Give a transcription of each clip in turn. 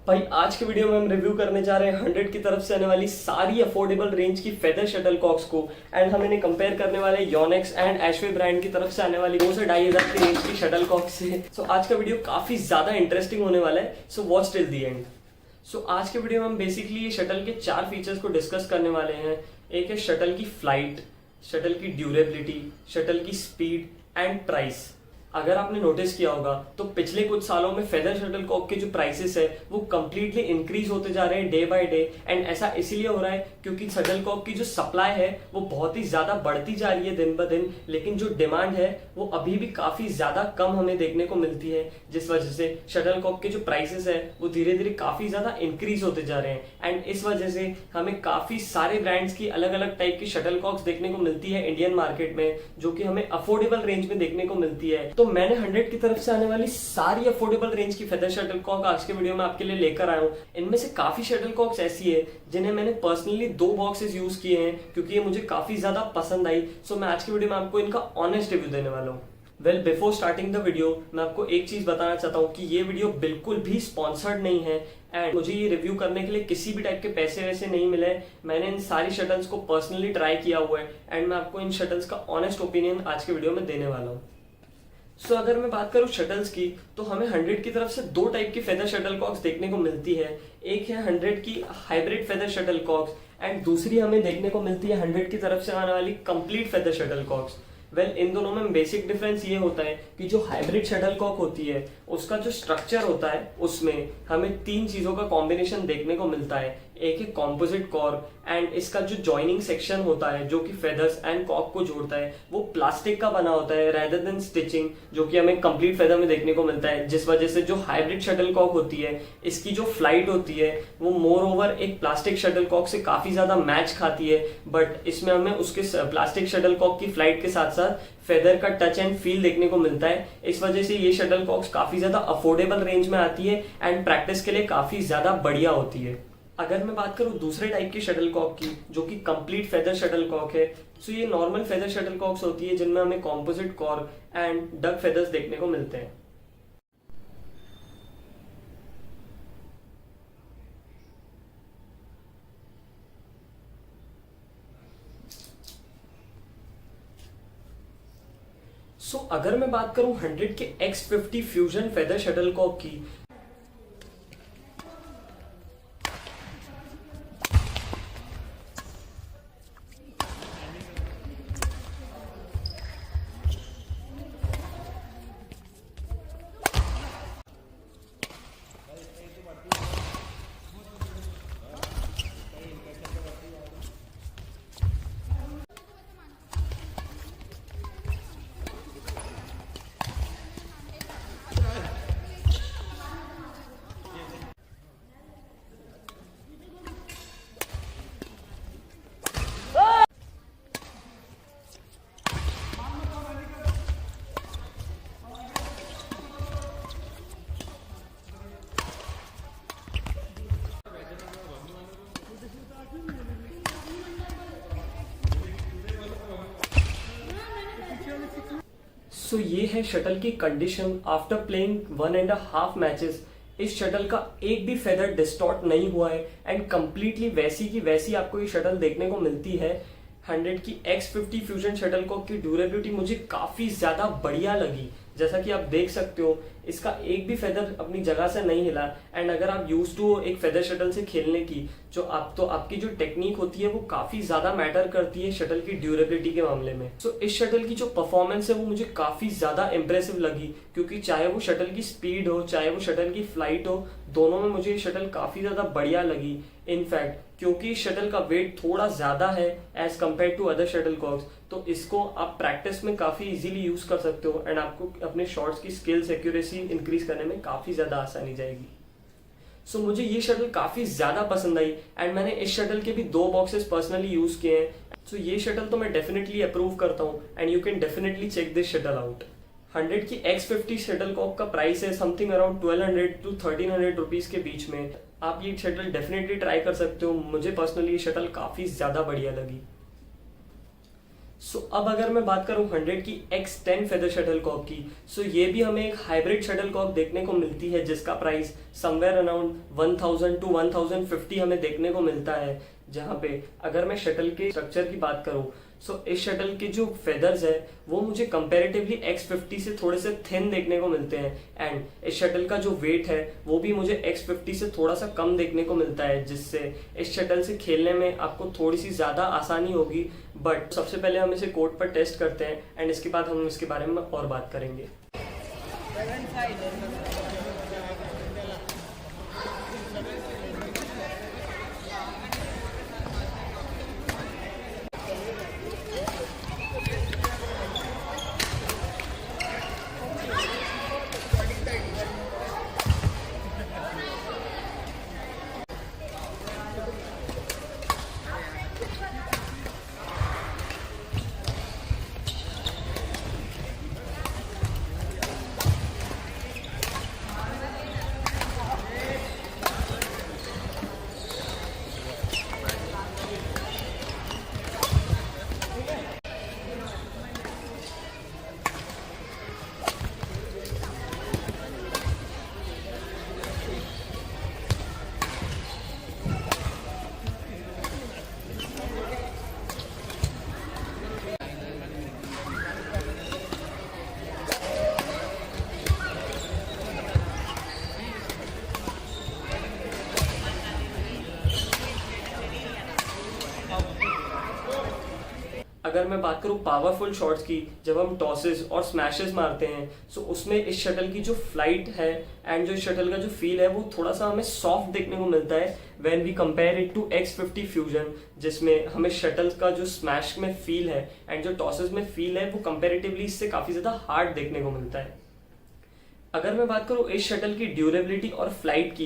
भाई आज के वीडियो में हम रिव्यू करने जा रहे हैं 100 की तरफ से आने वाली सारी अफोर्डेबल रेंज की फेदर शटलकॉक्स को। एंड हम इन्हें कंपेयर करने वाले हैं योनेक्स एंड एशवे ब्रांड की तरफ से आने वाली 2 से 2,500 की रेंज की शटलकॉक से। सो आज का वीडियो काफी ज्यादा इंटरेस्टिंग होने वाला है, so watch till the end. So आज के वीडियो में हम बेसिकली ये शटल के 4 फीचर्स को डिस्कस करने वाले हैं। एक है शटल की फ्लाइट, शटल की ड्यूरेबिलिटी, शटल की स्पीड एंड प्राइस। अगर आपने नोटिस किया होगा तो पिछले कुछ सालों में फेदर शटलकॉक के जो प्राइसेस है वो कंप्लीटली इंक्रीज होते जा रहे हैं डे बाय डे। एंड ऐसा इसीलिए हो रहा है क्योंकि शटलकॉक की जो सप्लाई है वो बहुत ही ज्यादा बढ़ती जा रही है दिन ब दिन, लेकिन जो डिमांड है वो अभी भी काफी ज्यादा कम हमें देखने को मिलती है, जिस वजह से शटलकॉक के जो प्राइसेस है वो धीरे धीरे काफी ज्यादा इंक्रीज होते जा रहे हैं। एंड इस वजह से हमें काफी सारे ब्रांड्स की अलग अलग टाइप की शटलकॉक्स देखने को मिलती है इंडियन मार्केट में, जो कि हमें अफोर्डेबल रेंज में देखने को मिलती है। तो मैंने 100 की तरफ से आने वाली सारी अफोर्डेबल रेंज की फेदर शटलकॉक आज के वीडियो में आपके लिए लेकर आया हूं। इनमें से काफी शटलकॉक्स ऐसी है जिन्हें मैंने पर्सनली 2 बॉक्सेस यूज किए हैं क्योंकि ये मुझे काफी ज्यादा पसंद आई। सो मैं आज के वीडियो में आपको इनका ऑनेस्ट रिव्यू देने वाला हूँ। Well before starting the video मैं आपको एक चीज बताना चाहता हूँ कि ये वीडियो बिल्कुल भी स्पॉन्सर्ड नहीं है एंड मुझे ये रिव्यू करने के लिए किसी भी टाइप के पैसे वैसे नहीं मिले। मैंने इन सारी शटल्स को पर्सनली ट्राई किया हुआ है एंड मैं आपको इन शटल्स का ऑनेस्ट ओपिनियन आज के वीडियो में देने वाला हूँ। सो अगर मैं बात करूं शटल्स की तो हमें 100 की तरफ से 2 टाइप की फेदर शटलकॉक्स देखने को मिलती है। एक है 100 की हाइब्रिड फेदर शटलकॉक्स एंड दूसरी हमें देखने को मिलती है 100 की तरफ से आने वाली कंप्लीट फेदर शटलकॉक्स। वेल इन दोनों में बेसिक डिफरेंस ये होता है कि जो हाइब्रिड शटलकॉक होती है उसका जो स्ट्रक्चर होता है उसमें हमें 3 चीजों का कॉम्बिनेशन देखने को मिलता है। एक है कॉम्पोजिट कॉर एंड इसका जो जॉइनिंग सेक्शन होता है जो कि फेदर्स एंड कॉक को जोड़ता है वो प्लास्टिक का बना होता है रेदर देन स्टिचिंग, जो कि हमें कंप्लीट फेदर में देखने को मिलता है, जिस वजह से जो हाइब्रिड शटलकॉक होती है इसकी जो फ्लाइट होती है वो मोर ओवर एक प्लास्टिक शटलकॉक से काफी ज्यादा मैच खाती है। बट इसमें हमें उसके प्लास्टिक शटलकॉक की फ्लाइट के साथ साथ फेदर का टच एंड फील देखने को मिलता है। इस वजह से ये शटलकॉक्स काफी ज्यादा अफोर्डेबल रेंज में आती है एंड प्रैक्टिस के लिए काफी ज्यादा बढ़िया होती है। अगर मैं बात करूं दूसरे टाइप की शटलकॉक की जो कि कंप्लीट फेदर शटलकॉक है, तो ये नॉर्मल फेदर शटलकॉक्स होती है जिनमें हमें composite core and duck feathers देखने को मिलते हैं। अगर मैं बात करूं 100 के X50 फ्यूजन फेदर शटलकॉक की, सो ये है शटल की कंडीशन आफ्टर प्लेइंग 1.5 मैचेस। इस शटल का एक भी फेदर डिस्टॉर्ट नहीं हुआ है एंड कंप्लीटली वैसी की वैसी आपको ये शटल देखने को मिलती है। 100 की X50 फ्यूजन शटलकॉक की ड्यूरेबिलिटी मुझे काफी ज्यादा बढ़िया लगी। जैसा कि आप देख सकते हो इसका एक भी फेदर अपनी जगह से नहीं हिला एंड अगर आप यूज टू एक फेदर शटल से खेलने की जो आपकी जो टेक्निक होती है वो काफी ज्यादा मैटर करती है शटल की ड्यूरेबिलिटी के मामले में। सो इस शटल की जो परफॉर्मेंस है वो मुझे काफी ज्यादा इंप्रेसिव लगी क्योंकि चाहे वो शटल की स्पीड हो चाहे वो शटल की फ्लाइट हो, दोनों में मुझे ये शटल काफी ज्यादा बढ़िया लगी। इनफैक्ट क्योंकि इस शटल का वेट थोड़ा ज्यादा है एज कम्पेयर टू अदर शटलकॉक्स, तो इसको आप प्रैक्टिस में काफी इजीली यूज कर सकते हो एंड आपको अपने शॉट्स की स्किल्स एक्यूरेसी इंक्रीज करने में काफी ज्यादा आसानी जाएगी। सो मुझे ये शटल काफी ज्यादा पसंद आई एंड मैंने इस शटल के भी 2 बॉक्सेस पर्सनली यूज किए हैं। सो ये शटल तो मैं डेफिनेटली अप्रूव करता हूँ and you can definitely check this shuttle out. 100 की X50 शटलकॉक का प्राइस है समथिंग अराउंड 1200 to 1300 रुपीज के बीच में। आप ये शटल डेफिनेटली ट्राई कर सकते हो। मुझे पर्सनली ये शटल काफी ज्यादा बढ़िया लगी। अब अगर मैं बात करूं 100 की X10 फेदर शटलकॉक की, ये भी हमें एक हाइब्रिड शटलकॉक देखने को मिलती है जिसका प्राइस समवेयर अराउंड 1000 टू 1050 हमें देखने को मिलता है। जहां पे अगर मैं शटल के स्ट्रक्चर की बात करूं, इस शटल के जो फेदर्स है वो मुझे कंपैरेटिवली X50 से थोड़े से थिन देखने को मिलते हैं, एंड इस शटल का जो वेट है वो भी मुझे X50 से थोड़ा सा कम देखने को मिलता है, जिससे इस शटल से खेलने में आपको थोड़ी सी ज़्यादा आसानी होगी। बट सबसे पहले हम इसे कोर्ट पर टेस्ट करते हैं एंड इसके बाद हम इसके बारे में और बात करेंगे। अगर मैं बात करूं पावरफुल शॉट्स की, जब हम टॉसेस और स्मैशेस मारते हैं, उसमें इस शटल की जो फ्लाइट है एंड जो शटल का जो फील है वो थोड़ा सा हमें सॉफ्ट देखने को मिलता है when we compare it to X50 fusion, जिसमें हमें शटल का जो स्मैश में फील है एंड जो टॉसेस में फील है वो कंपेरेटिवली इससे काफी ज्यादा हार्ड देखने को मिलता है। अगर मैं बात करूं इस शटल की ड्यूरेबिलिटी और फ्लाइट की,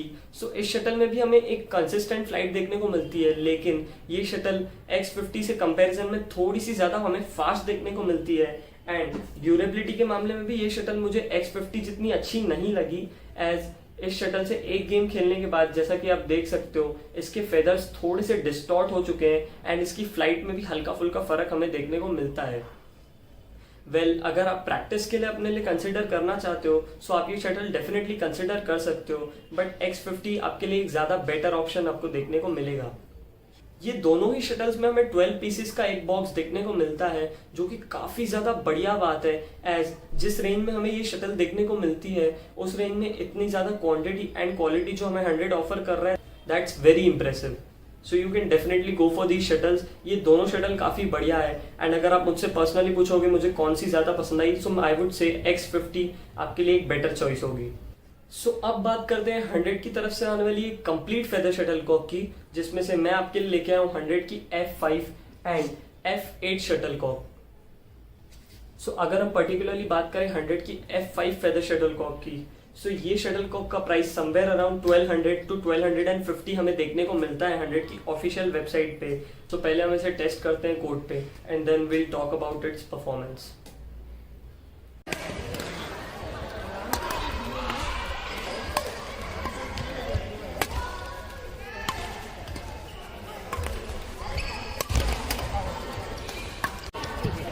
इस शटल में भी हमें एक कंसिस्टेंट फ्लाइट देखने को मिलती है, लेकिन ये शटल X50 से कंपैरिजन में थोड़ी सी ज्यादा हमें फास्ट देखने को मिलती है। एंड ड्यूरेबिलिटी के मामले में भी ये शटल मुझे X50 जितनी अच्छी नहीं लगी, एज इस शटल से एक गेम खेलने के बाद जैसा कि आप देख सकते हो इसके फेदर्स थोड़े से डिस्टॉर्ट हो चुके हैं एंड इसकी फ्लाइट में भी हल्का फुल्का फर्क हमें देखने को मिलता है। अगर आप प्रैक्टिस के लिए अपने लिए कंसिडर करना चाहते हो आप ये शटल डेफिनेटली कंसिडर कर सकते हो, बट X50 आपके लिए एक ज्यादा बेटर ऑप्शन आपको देखने को मिलेगा। ये दोनों ही शटल्स में हमें 12 पीसेस का एक बॉक्स देखने को मिलता है, जो कि काफी ज्यादा बढ़िया बात है, एज जिस रेंज में हमें ये शटल देखने को मिलती है उस रेंज में इतनी ज्यादा क्वांटिटी एंड क्वालिटी जो हमें 100 ऑफर कर रहा है, that's very impressive. You can definitely go for these shuttles. ये दोनों शटल काफी बढ़िया है, एंड अगर आप मुझसे पर्सनली पूछोगे मुझे कौन सी ज्यादा पसंद आई, आई वुड से X50 आपके लिए एक बेटर चॉइस होगी। अब बात करते हैं 100 की तरफ से आने वाली एक कंप्लीट फेदर शटलकॉक की, जिसमें से मैं आपके लिए लेके आया हूं 100 की F5 एंड F8 शटलकॉक। अगर हम पर्टिकुलरली बात करें 100 की F5 फेदर शटलकॉक की, ये शटलकॉक का प्राइस समवेयर अराउंड 1200 टू 1250 हमें देखने को मिलता है 100 की ऑफिशियल वेबसाइट पे। पहले हम इसे टेस्ट करते हैं कोर्ट पे and then will talk about its performance.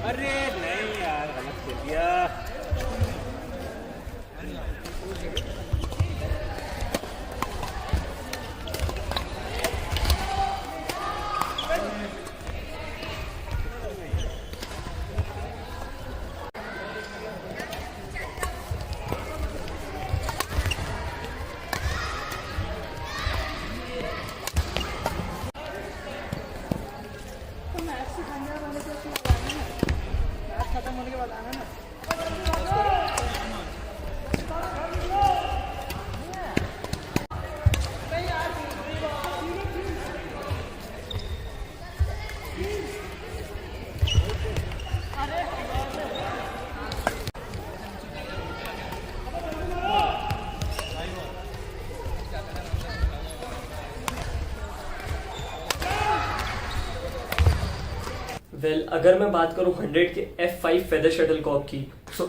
अरे नहीं यार, गलत कर दिया। खत्म होने के बाद आना ना। अगर मैं बात करूं 100 के F5 फेदर शटलकॉक की,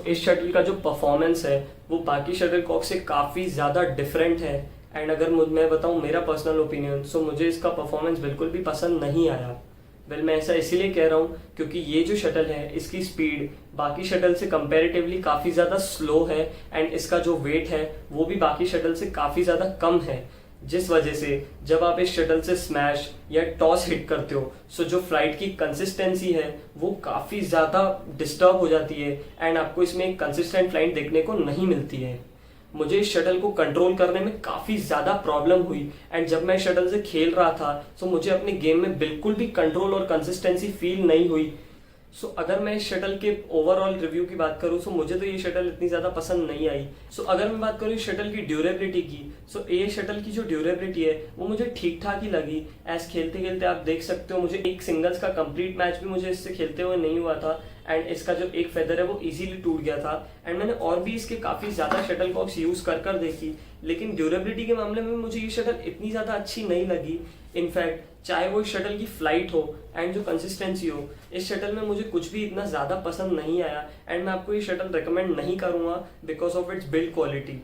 इस शटल का जो परफॉर्मेंस है वो बाकी शटलकॉक से काफ़ी ज़्यादा डिफरेंट है, एंड अगर मैं बताऊं मेरा पर्सनल ओपिनियन, मुझे इसका परफॉर्मेंस बिल्कुल भी पसंद नहीं आया। वेल मैं ऐसा इसीलिए कह रहा हूँ क्योंकि ये जो शटल है इसकी स्पीड बाकी शटल से कंपैरेटिवली काफ़ी ज़्यादा स्लो है एंड इसका जो वेट है वो भी बाकी शटल से काफ़ी ज़्यादा कम है, जिस वजह से जब आप इस शटल से स्मैश या टॉस हिट करते हो सो जो फ्लाइट की कंसिस्टेंसी है वो काफ़ी ज़्यादा डिस्टर्ब हो जाती है एंड आपको इसमें एक कंसिस्टेंट फ्लाइट देखने को नहीं मिलती है। मुझे इस शटल को कंट्रोल करने में काफ़ी ज़्यादा प्रॉब्लम हुई एंड जब मैं शटल से खेल रहा था तो मुझे अपने गेम में बिल्कुल भी कंट्रोल और कंसिस्टेंसी फील नहीं हुई। सो अगर मैं इस शटल के ओवरऑल रिव्यू की बात करूँ तो मुझे तो ये शटल इतनी ज़्यादा पसंद नहीं आई। सो अगर मैं बात करूँ इस शटल की ड्यूरेबिलिटी की, सो ये शटल की जो ड्यूरेबिलिटी है वो मुझे ठीक ठाक ही लगी। एज खेलते खेलते आप देख सकते हो मुझे एक सिंगल्स का कंप्लीट मैच भी मुझे इससे खेलते हुए नहीं हुआ था एंड इसका जो एक फेदर है वो इजीली टूट गया था। एंड मैंने और भी इसके काफ़ी ज़्यादा शटल कॉक्स यूज़ कर देखी, लेकिन ड्यूरेबिलिटी के मामले में मुझे ये शटल इतनी ज़्यादा अच्छी नहीं लगी। इनफैक्ट चाहे वो इस शटल की फ्लाइट हो एंड जो कंसिस्टेंसी हो, इस शटल में मुझे कुछ भी इतना ज़्यादा पसंद नहीं आया एंड मैं आपको ये शटल रिकमेंड नहीं करूँगा because of its build quality.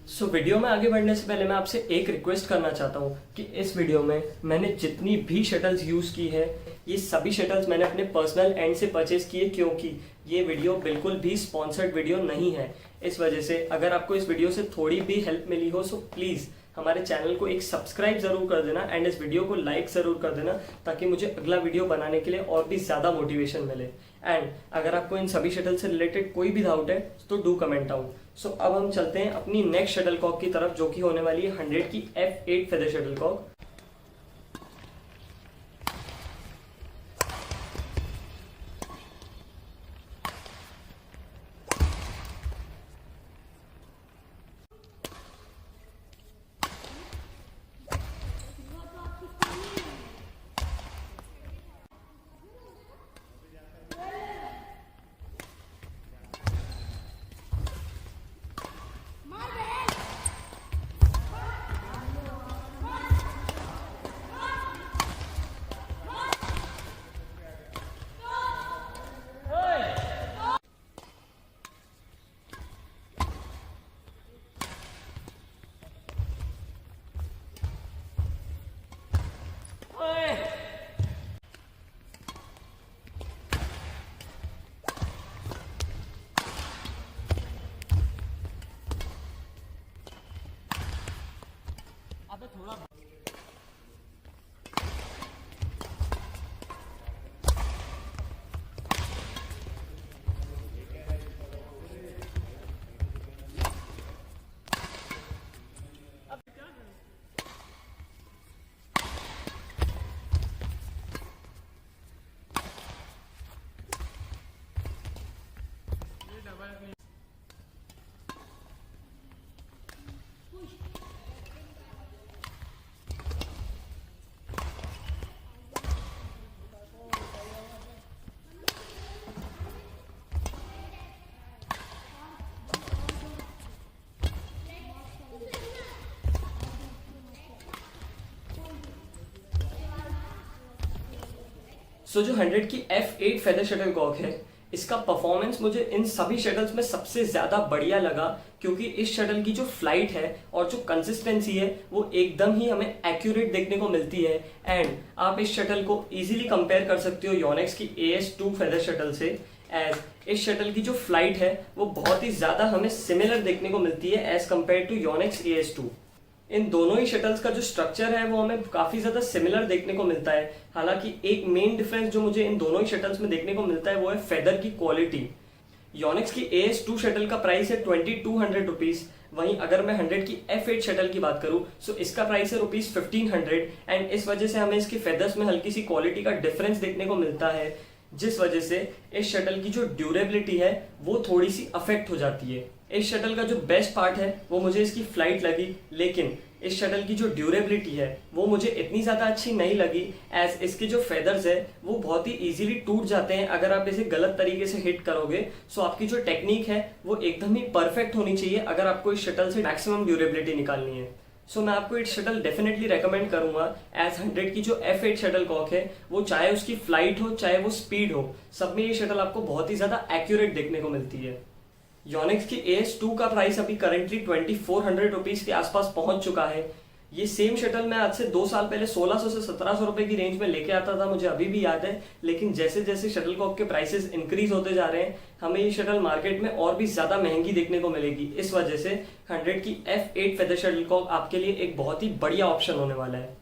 So video में आगे बढ़ने से पहले मैं आपसे एक रिक्वेस्ट करना चाहता हूँ कि इस वीडियो में मैंने जितनी भी शटल्स यूज़ की है ये सभी शटल्स मैंने अपने पर्सनल एंड से परचेज किए, क्योंकि ये वीडियो बिल्कुल भी स्पॉन्सर्ड वीडियो नहीं है। इस वजह से अगर आपको इस वीडियो से थोड़ी भी हेल्प मिली हो सो प्लीज़ हमारे चैनल को एक सब्सक्राइब जरूर कर देना एंड इस वीडियो को लाइक जरूर कर देना ताकि मुझे अगला वीडियो बनाने के लिए और भी ज़्यादा मोटिवेशन मिले। एंड अगर आपको इन सभी शटल से रिलेटेड कोई भी डाउट है तो डू कमेंट डाउन। सो अब हम चलते हैं अपनी नेक्स्ट शटल कॉक की तरफ जो कि होने वाली है 100 की F8 फेदर शटल कॉक। सो जो 100 की F8 फेदर शटल कॉक है इसका परफॉर्मेंस मुझे इन सभी शटल्स में सबसे ज़्यादा बढ़िया लगा, क्योंकि इस शटल की जो फ्लाइट है और जो कंसिस्टेंसी है वो एकदम ही हमें एक्यूरेट देखने को मिलती है। एंड आप इस शटल को इजीली कंपेयर कर सकते हो योनेक्स की AS2 फेदर शटल से, एज इस शटल की जो फ्लाइट है वो बहुत ही ज़्यादा हमें सिमिलर देखने को मिलती है as compare to Yonex AS2। इन दोनों ही शटल्स का जो स्ट्रक्चर है वो हमें काफ़ी ज़्यादा सिमिलर देखने को मिलता है। हालांकि एक मेन डिफरेंस जो मुझे इन दोनों ही शटल्स में देखने को मिलता है वो है फेदर की क्वालिटी। योनेक्स की AS2 शटल का प्राइस है 2200 रुपीज़, वहीं अगर मैं 100 की F8 शटल की बात करूं सो इसका प्राइस है रुपीज़ 1500 एंड इस वजह से हमें इसके फेदर्स में हल्की सी क्वालिटी का डिफरेंस देखने को मिलता है, जिस वजह से इस शटल की जो ड्यूरेबिलिटी है वो थोड़ी सी अफेक्ट हो जाती है। इस शटल का जो बेस्ट पार्ट है वो मुझे इसकी फ्लाइट लगी, लेकिन इस शटल की जो ड्यूरेबिलिटी है वो मुझे इतनी ज़्यादा अच्छी नहीं लगी, एज इसके जो फेदर्स है वो बहुत ही इजीली टूट जाते हैं अगर आप इसे गलत तरीके से हिट करोगे। सो आपकी जो टेक्निक है वो एकदम ही परफेक्ट होनी चाहिए अगर आपको इस शटल से मैक्सिमम ड्यूरेबिलिटी निकालनी है। सो मैं आपको ये शटल डेफिनेटली रेकमेंड करूंगा एज 100 की जो F8 शटल कॉक है वो चाहे उसकी फ्लाइट हो चाहे वो स्पीड हो, सब में ये शटल आपको बहुत ही ज़्यादा एक्यूरेट देखने को मिलती है। योनेक्स की AS2 का प्राइस अभी करंटली 2400 रुपीज़ के आसपास पहुंच चुका है, ये सेम शटल मैं आज से 2 साल पहले 1600 से 1700 रुपए की रेंज में लेके आता था, मुझे अभी भी याद है। लेकिन जैसे जैसे शटल कॉक के प्राइसेस इंक्रीज होते जा रहे हैं, हमें ये शटल मार्केट में और भी ज्यादा महंगी देखने को मिलेगी। इस वजह से 100 की F8 फेदर शटल कॉक आपके लिए एक बहुत ही बढ़िया ऑप्शन होने वाला है।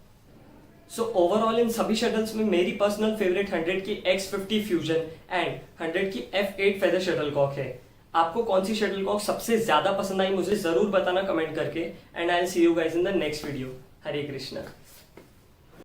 सो ओवरऑल इन सभी शटल्स में मेरी पर्सनल फेवरेट 100 की X50 फ्यूजन एंड 100 की F8 फेदर शटल कॉक है। आपको कौन सी शटल कॉक सबसे ज्यादा पसंद आई मुझे जरूर बताना कमेंट करके। And I will see you guys in the next video. Hare Krishna.